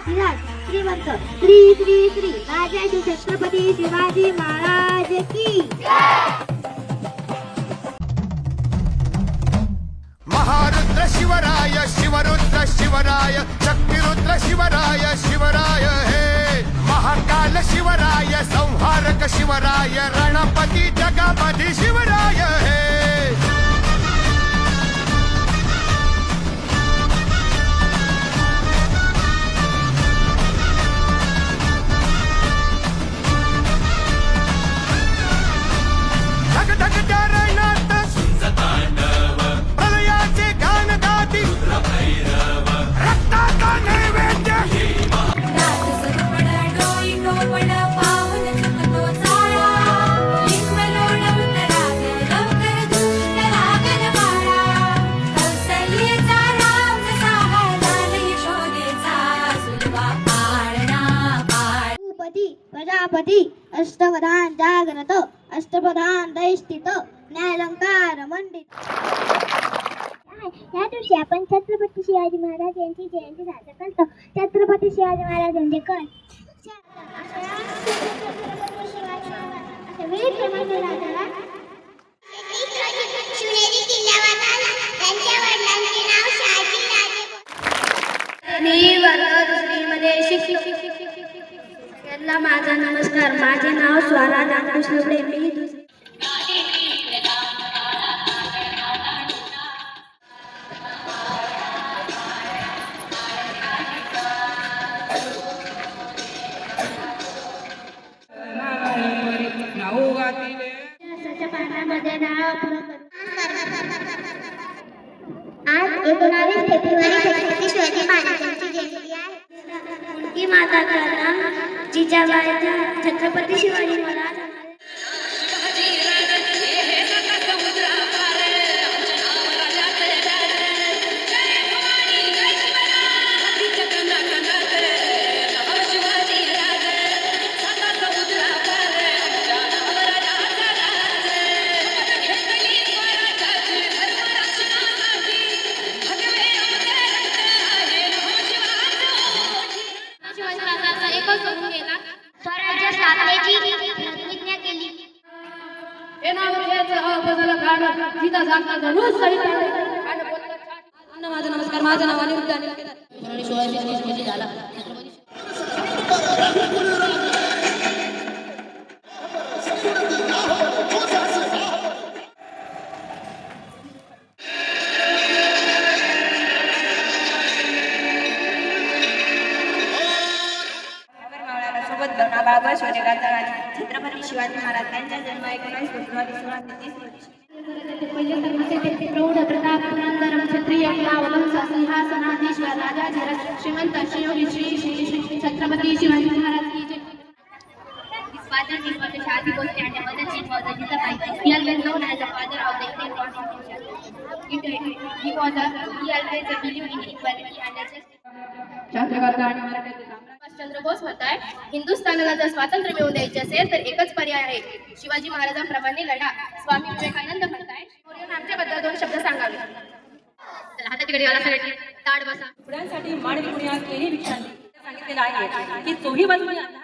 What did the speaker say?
जयसिराज श्रीमंत श्री श्री श्री राजर्षी छत्रपती शिवाजी महाराज की महारुद्र शिवराय शिवरुद्र शिवराय शक्तिरुद्र शिवराय शिवराय हे महाकाल शिवराय संहारक शिवराय रणपती जगापती शिवराय हे प्रजापती अष्टप्रधान जागृत अष्टप्रधान दैष्ठित न्यायालंकार मंडित। या दिवशी आपण छत्रपती शिवाजी महाराज यांची जयंती साजरी करतो। छत्रपती शिवाजी महाराज म्हणजे कोण? शिवनेरी किल्ल्यावर त्यांच्या वडिलांचे नाव शहाजीराजे। मी वर्ग दुसरीमध्ये शिकलो। त्यांना माझा नमस्कार। माझे नाव स्वरा ज्ञानकृष्ण प्रेम। मी दुसरी पाण्यामध्ये आज 19 फेब्रुवारी छत्रपती शिवाजी महाराजांची जयंती आहे। कुंती माता जिजाबाई छत्रपती शिवाजी महाराज स्वराज्य स्थापनेची प्रतिज्ञा केली। माझा नमस्कार। माझं नाव अनिरुद्ध अनिल केदार। 1630 मध्ये झाला। बाबा शौर्यगाथा गाणी छत्रपती शिवाजी महाराज यांचा जन्म 19 फेब्रुवारी 1630 रोजी। पहिले धर्माचे प्रौढ प्रताप पुरंदर क्षत्रिय कुलावलंब सिंहासनाधीश्वर राजाधिराज श्रीमंत शिवयोगी श्री श्री श्री छत्रपती शिवाजी महाराज की जय। His father was Shadi Bhosle and the mother name was Ajita Bai. He always known as the father of the Indian Constitution. He always believed in equality and justice. Subhashchandra Bose म्हणतात, हिंदुस्थानाला जर स्वातंत्र्य मिळवून द्यायचे असेल तर एकच पर्याय आहे, शिवाजी महाराजांप्रमाणे लढा। स्वामी विवेकानंद म्हणतात, आमच्याबद्दल 2 शब्द सांगावे। हाताची घडी घाला, ताड बसा। पुढ्यांसाठी मानवी पुण्यात केली विचारली सांगितलेलं आहे की चोही बाजूने